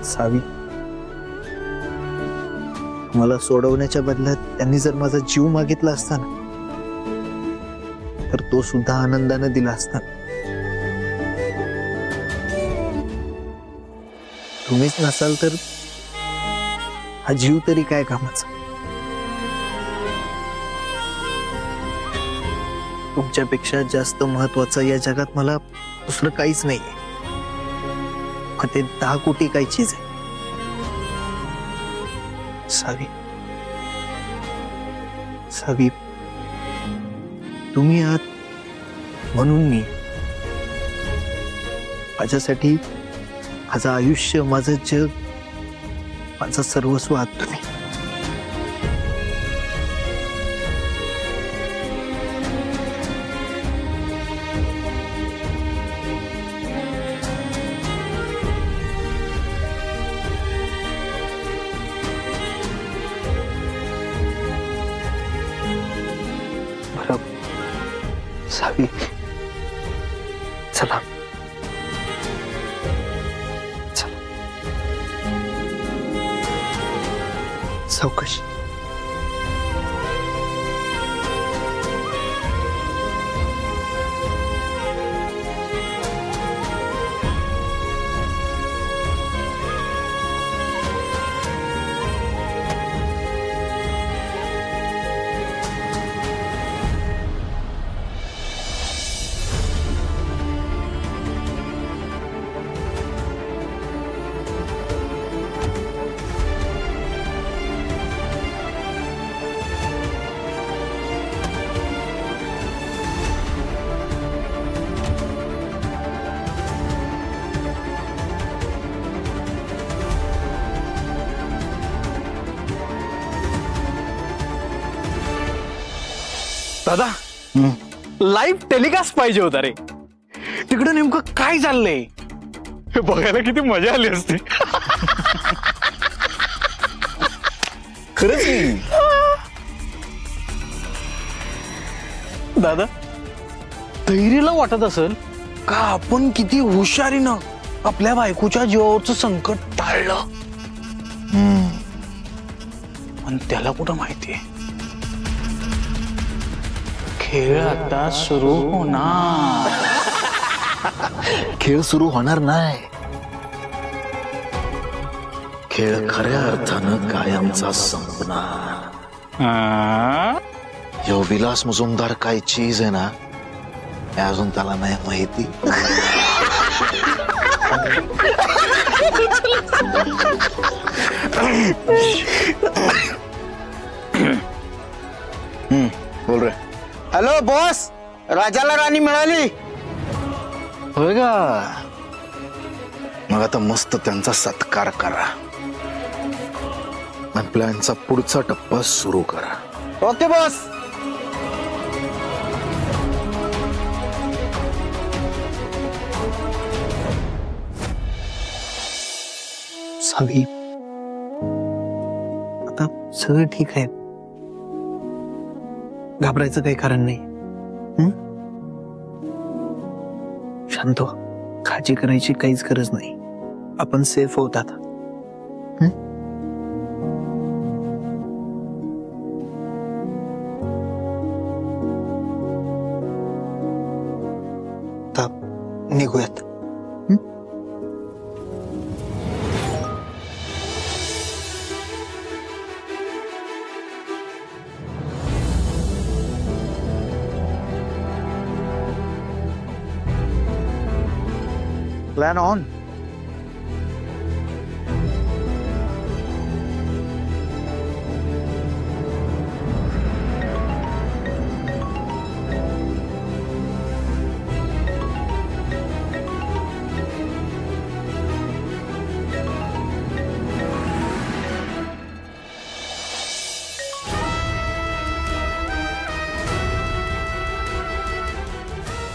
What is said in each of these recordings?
सावी, मला सोडवण्याच्या बदल्यात त्यांनी जर माझा जीव मागितला असता ना, तर तो सुद्धा आनंदाने दिला असता. तुम्हीच नसाल तर हा जीव तरी काय कामाचा. तुमच्यापेक्षा जास्त महत्वाचं या जगात मला दुसरं काहीच नाहीये. मग ते 10 कोटी काही चीज आहे. सावी, सावी, तुम्ही आहात म्हणून मी. माझ्यासाठी माझं आयुष्य, माझं जग, माझं सर्वस्व आहात तुम्ही. सावी, चला चला. सावकाश. दादा, लाईव्ह टेलिकास्ट पाहिजे होता रे. तिकडे नेमकं काय चाललंय हे बघायला किती मजा आली असती. खरंच नाही दादा, धैर्यला वाटत असेल का आपण किती हुशारीनं आपल्या बायकोच्या जीवावरचं संकट टाळलं. पण त्याला कुठं माहितीये खेळ आता सुरू होणार. खेळ सुरू होणार नाही. खेळ खऱ्या अर्थानं कायमचा संपणार. यो विलास मुजुमदार काय चीज आहे ना, हे अजून त्याला नाही माहिती. बोल रे. हॅलो बॉस, राजाला राणी मिळाली. होय का? मग आता मस्त त्यांचा सत्कार करा आणि प्लॅनचा पुढचा टप्पा सुरू करा. Okay boss. सावी, आता सगळं ठीक आहे. घाबरायचं काही कारण नाही. शांत व्हा. काळजी करायची काहीच गरज नाही. आपण सेफ होत आता. निघूयात. Plan on.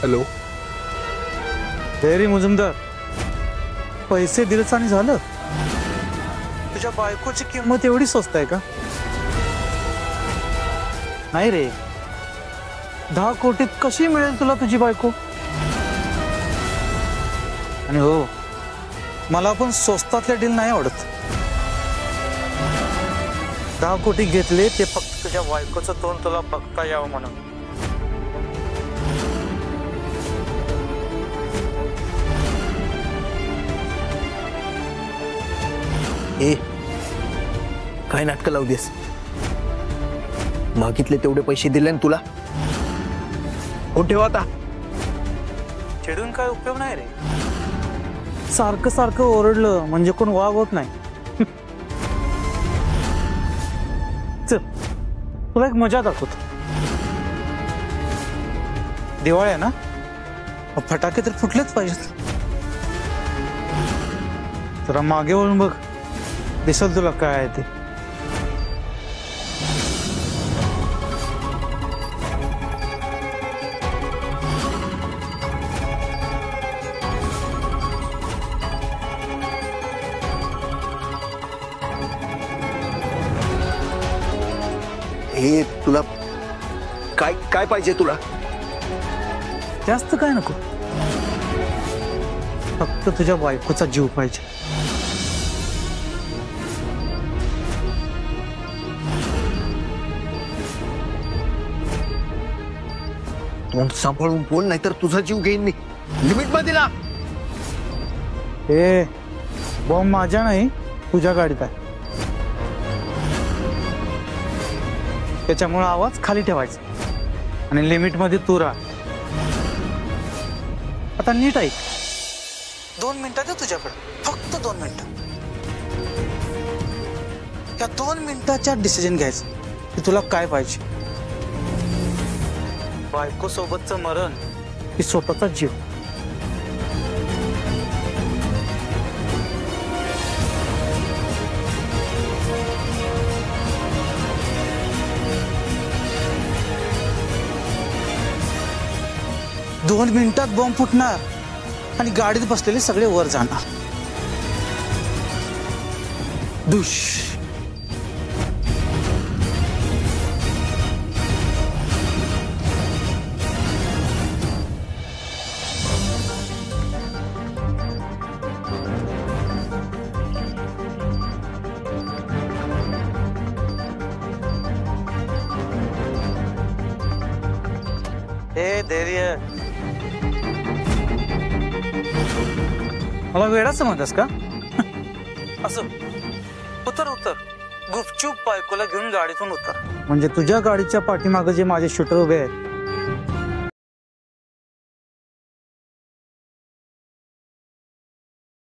हॅलो, तयारी मुजुमदार. पैसे दिलेच आणि झालं. तुझ्या बायकोची किंमत एवढी स्वस्त आहे का? नाही रे. 10 कोटीत कशी मिळेल तुला तुझी बायको? आणि हो, मला पण स्वस्तातल्या डील नाही आवडत. 10 कोटी घेतले ते फक्त तुझ्या बायकोचं तोंड तुला बघता यावं म्हणून. ए काय नाटकं लावू देस. मागितले तेवढे पैसे दिले ना तुला. हो ठेव आता. चिडून काय उपयोग नाही रे. सारखं सारखं ओरडलं म्हणजे कोण वाग होत नाही. चल तुला एक मजा दाखवतो. दिवाळी आहे ना, फटाके तर फुटलेच पाहिजेत. जरा मागे वळून बघ, दिसल तुला काय आहे ते. हे तुला काय काय पाहिजे तुला. जास्त काय नको, फक्त तुझ्या बायकोचा जीव पाहिजे. तोंड सांभाळून बोल, नाहीतर तुझा जीव घेईन मी. लिमिट मध्ये ना. ए बॉम्ब माझ्या नाही, तुझ्या गाडीत आहे. त्याच्यामुळे आवाज खाली ठेवायचा आणि लिमिट मध्ये तू राहा. आता नीट ऐक. 2 मिनिटात आहे तुझ्याकडे, फक्त 2 मिनिटं. या 2 मिनिटाच्या डिसिजन घ्यायचं की तुला काय पाहिजे. बायको सोबतचं मरण की स्वतःचा जीव. दोन मिनिटात बॉम्ब फुटणार आणि गाडीत बसलेले सगळे वर जाणार. दुश. ए धैर्य, मला वेडा समजतस का? असं उतर उतर, गुपचूप बायकोला घेऊन गाडीतून उतर. म्हणजे तुझ्या गाडीच्या पाठीमागे जे माझे शूटर उभे आहेत